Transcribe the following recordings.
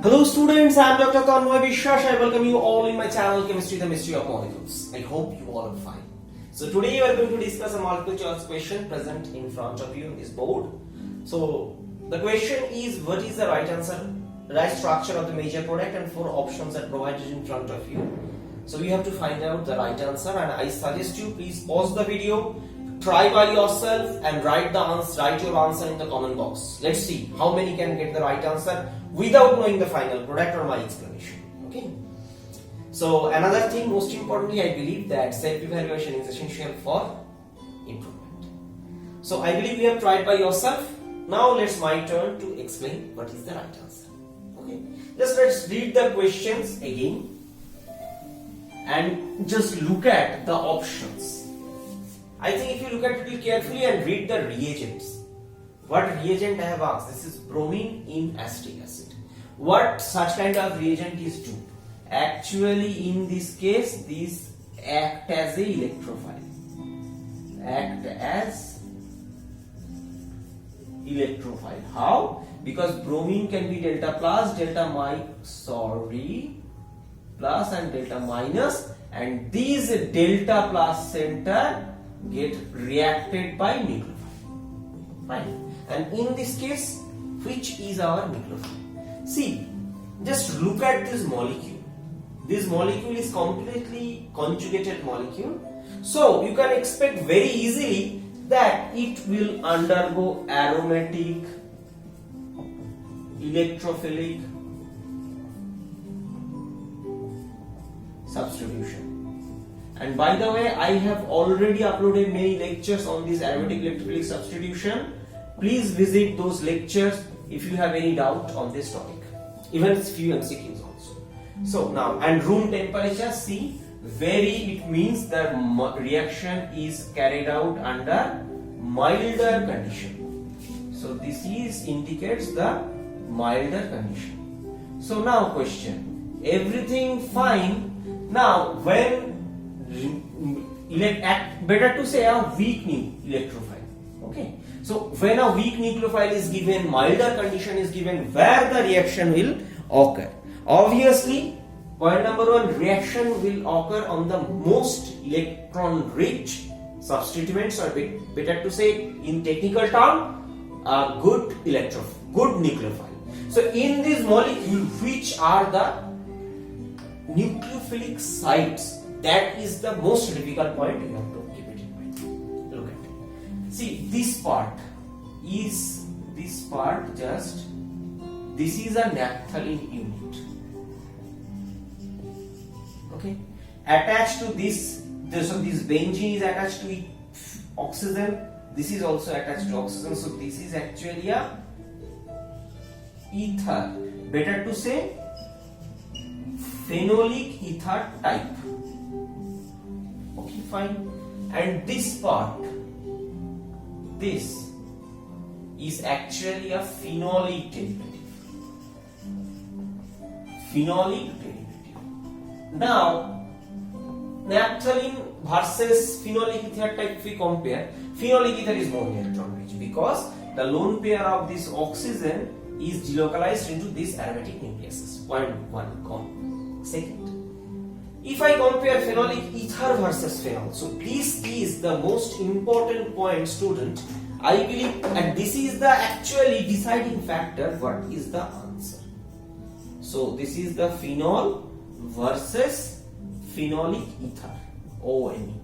Hello students, I am Dr. Tanmoy Vishwas. I welcome you all in my channel Chemistry, the Mystery of Molecules. I hope you all are fine. So today we are going to discuss a multiple choice question present in front of you in this board. So the question is, what is the right answer, right structure of the major product, and 4 options are provided in front of you. So you have to find out the right answer, and I suggest you please pause the video, try by yourself and write your answer in the comment box. Let's see how many can get the right answer without knowing the final product or my explanation. Okay. So another thing, most importantly, I believe that self-evaluation is essential for improvement. So I believe you have tried by yourself. Now let's my turn to explain what is the right answer. Okay. Let's read the questions again and just look at the options. I think if you look at it carefully and read the reagents, what reagent I have asked, this is bromine in acetic acid. What such kind of reagent is do? Actually, in this case, these act as a electrophile. Act as electrophile. How? Because bromine can be delta plus, plus and delta minus, and these delta plus center get reacted by nucleophile. Fine. And in this case, which is our nucleophile? See, just look at this molecule. This molecule is completely conjugated molecule. So you can expect very easily that it will undergo aromatic, electrophilic substitution. And by the way, I have already uploaded many lectures on this aromatic electrophilic substitution. Please visit those lectures if you have any doubt on this topic. Even few MCQs also. So now, and room temperature, see, it means the reaction is carried out under milder condition. So this indicates the milder condition. So now question, everything fine. Now when better to say a weak electrophile. Okay. So when a weak nucleophile is given, milder condition is given, where the reaction will occur. Obviously, point number 1, reaction will occur on the most electron rich substituents, or better to say in technical term, a good nucleophile. So in this molecule, which are the nucleophilic sites? That is the most difficult point. You have to keep it in mind. Look at it. See, this is a naphthalene unit. Okay. Attached to this, so this benzene is attached to oxygen. This is also attached to oxygen. So this is actually a ether. Better to say phenolic ether type. Okay, fine. And this is actually a phenolic derivative. Now, naphthalene versus phenolic ether type, if we compare, phenolic ether is more electron rich because the lone pair of this oxygen is delocalized into this aromatic nucleus. Point 1. Second, if I compare phenolic ether versus phenol, so this is the most important point, student. I believe, and this is the actually deciding factor. What is the answer? So this is the phenol versus phenolic ether, ONE.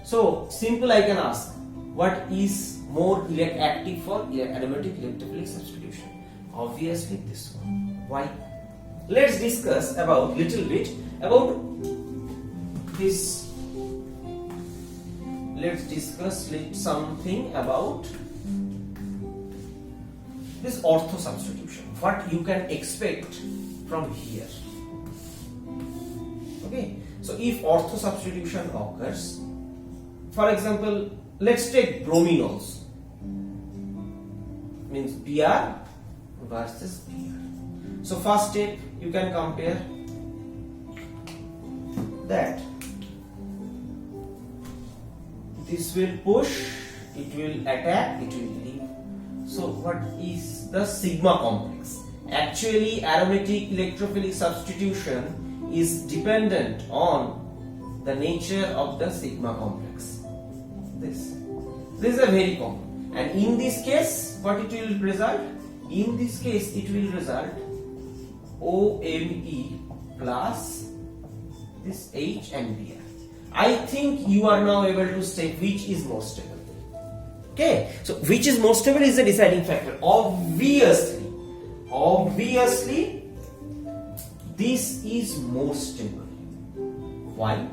So simple, I can ask, what is more active for aromatic electrophilic substitution? Obviously this one. Why? Let's discuss about little bit about this. Let's discuss something about this ortho substitution. What you can expect from here. Okay. So if ortho substitution occurs, for example, let's take bromine also. Means Br versus Br. So first step, you can compare that. This will push, it will attack, it will leave. So what is the sigma complex? Actually, aromatic electrophilic substitution is dependent on the nature of the sigma complex. This is a very common, and in this case, what it will result? In this case, it will result OMe plus this H and Br. I think you are now able to say which is more stable. Okay, so which is more stable is the deciding factor. Obviously, this is more stable. Why?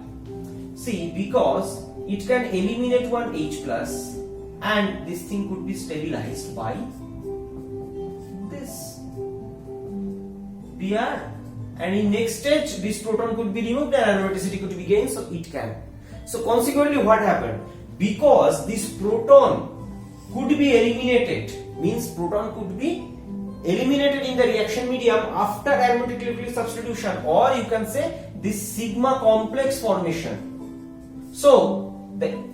See, because it can eliminate one H plus, and this thing could be stabilized by this Br. And in next stage, this proton could be removed and aromaticity could be gained, so it can. So consequently, what happened? Because this proton could be eliminated, means proton could be eliminated in the reaction medium after aromatic electrophilic substitution, or you can say this sigma complex formation. So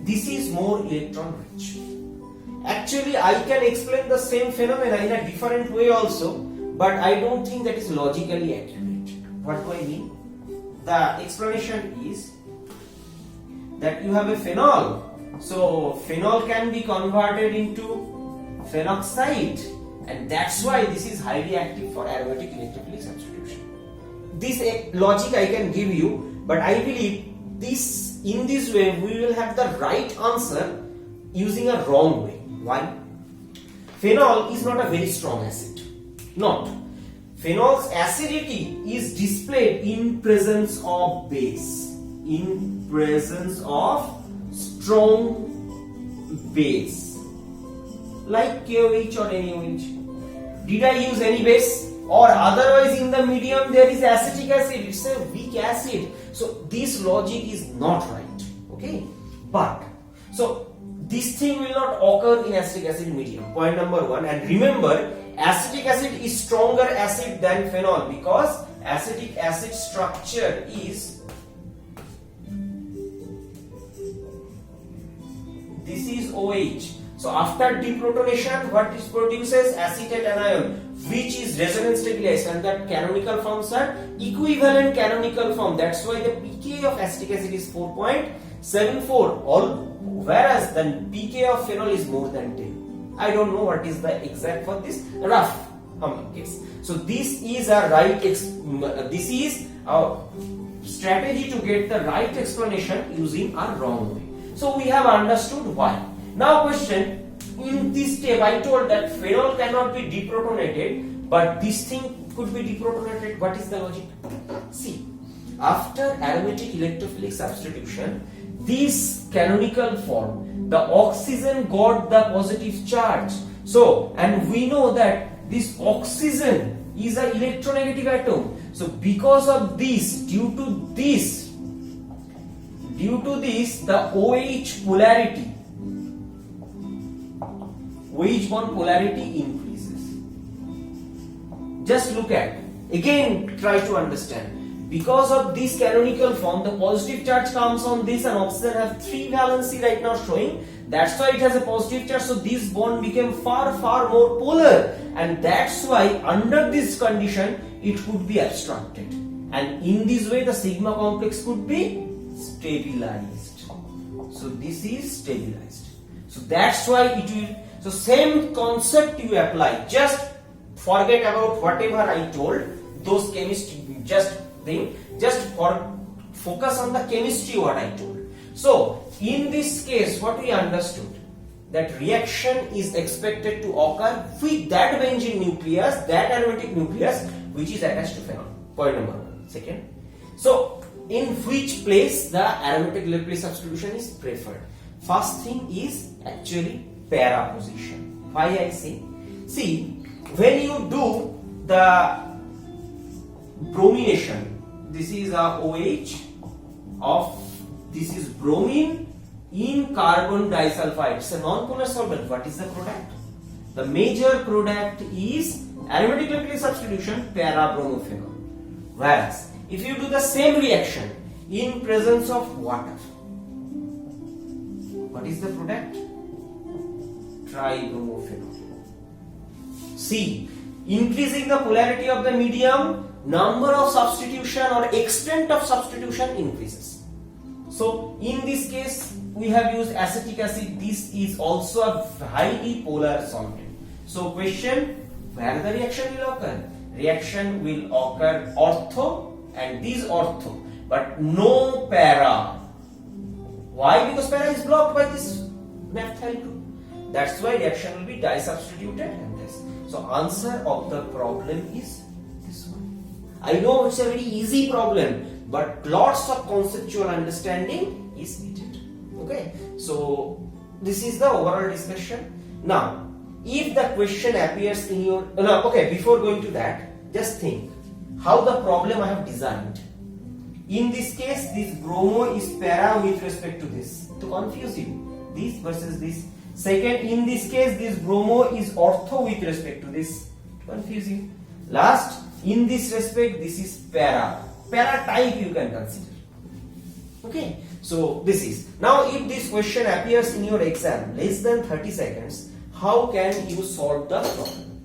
this is more electron rich. Actually, I can explain the same phenomena in a different way also, but I don't think that is logically accurate. What do I mean? The explanation is that you have a phenol. So phenol can be converted into phenoxide, and that's why this is highly active for aromatic electrophilic substitution. This logic I can give you, but I believe this in this way we will have the right answer using a wrong way. Why? Phenol is not a very strong acid. Not. Phenol's acidity is displayed in presence of base. In presence of strong base. Like KOH or NaOH. Did I use any base? Or otherwise in the medium there is acetic acid. It's a weak acid. So this logic is not right. Okay? But, so this thing will not occur in acetic acid medium. Point number one. And remember, acetic acid is stronger acid than phenol because acetic acid structure is this is OH. So after deprotonation, what it produces? Acetate anion, which is resonance stabilized, and that canonical forms are equivalent canonical form. That's why the pK of acetic acid is 4.74, whereas the pK of phenol is more than 10. I don't know what is the exact for this, rough case. So this is a right. This is a strategy to get the right explanation using a wrong way. So we have understood why. Now question, in this step I told that phenol cannot be deprotonated, but this thing could be deprotonated. What is the logic? See, after aromatic electrophilic substitution, this canonical form, the oxygen got the positive charge. So, and we know that this oxygen is an electronegative atom. So because of this, due to this, the OH polarity, OH bond polarity increases. Just look at, again try to understand. Because of this canonical form, the positive charge comes on this, and oxygen has 3 valency right now showing. That's why it has a positive charge. So this bond became far more polar, and that's why under this condition it could be abstracted. And in this way the sigma complex could be stabilized. So this is stabilized. So that's why it will. So same concept you apply. Just forget about whatever I told. Those chemistry just focus on the chemistry what I told. So in this case, what we understood, that reaction is expected to occur with that benzene nucleus, that aromatic nucleus, which is attached to phenol. Point number one. Second, so in which place the aromatic electrophilic substitution is preferred? First thing is actually para position. Why I say? See, when you do the bromination, this is a OH of, this is bromine in carbon disulfide. It's a non-polar solvent. What is the product? The major product is aromatic electrophilic substitution, para-bromophenol. Whereas if you do the same reaction in presence of water, what is the product? Tribromophenol. See, Increasing the polarity of the medium, number of substitution or extent of substitution increases. So in this case, we have used acetic acid. This is also a highly polar solvent. So question, where the reaction will occur? Reaction will occur ortho and this ortho, but no para. Why? Because para is blocked by this naphthyl group. That's why reaction will be disubstituted and this. So answer of the problem is this one. I know it's a very easy problem, but lots of conceptual understanding is needed. Okay, so this is the overall discussion. Now, if the question appears in your before going to that, just think how the problem I have designed. In this case, this bromo is para with respect to this, to confuse you, this versus this. Second, in this case, this bromo is ortho with respect to this, to confuse you. Last, in this respect, this is para type you can consider. Okay, so this is. Now if this question appears in your exam less than 30 seconds, how can you solve the problem?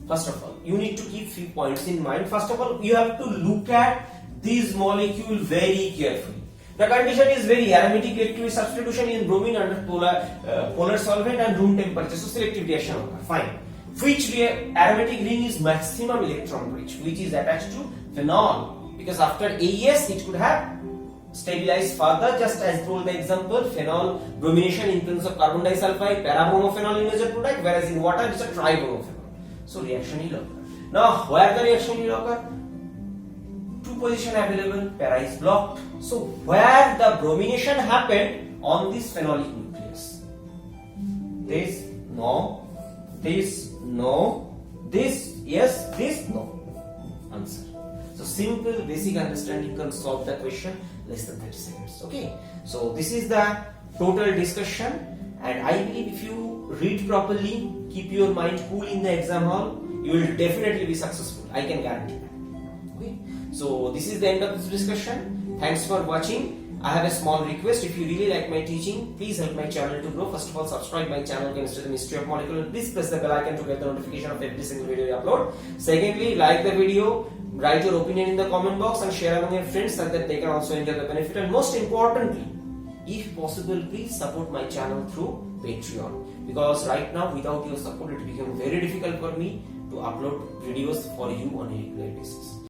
First of all, you need to keep few points in mind. First of all, you have to look at this molecule very carefully. The condition is very aromatic electrolytic substitution in bromine under polar solvent and room temperature. So selective reaction occur. Fine. Which aromatic ring is maximum electron rich, which is attached to phenol, because after AES it could have stabilized further, just as told the example, phenol bromination in presence of carbon disulfide, para-bromophenol in major product, whereas in water it's a tri-bromophenol. So reaction will occur. Now where the reaction will occur? Two position available, para is blocked. So where the bromination happened on this phenolic nucleus? This no, this no, this yes, this no. Answer. So simple basic understanding can solve the question less than 30 seconds. Okay. So this is the total discussion, and I believe if you read properly, keep your mind cool in the exam hall, you will definitely be successful. I can guarantee that. Okay. So this is the end of this discussion. Thanks for watching. I have a small request. If you really like my teaching, please help my channel to grow. First of all, subscribe my channel, Chemistry the Mystery of Molecule. Please press the bell icon to get the notification of every single video I upload. Secondly, like the video, write your opinion in the comment box and share among your friends so that they can also enjoy the benefit. And most importantly, if possible, please support my channel through Patreon, because right now without your support it becomes very difficult for me to upload videos for you on a regular basis.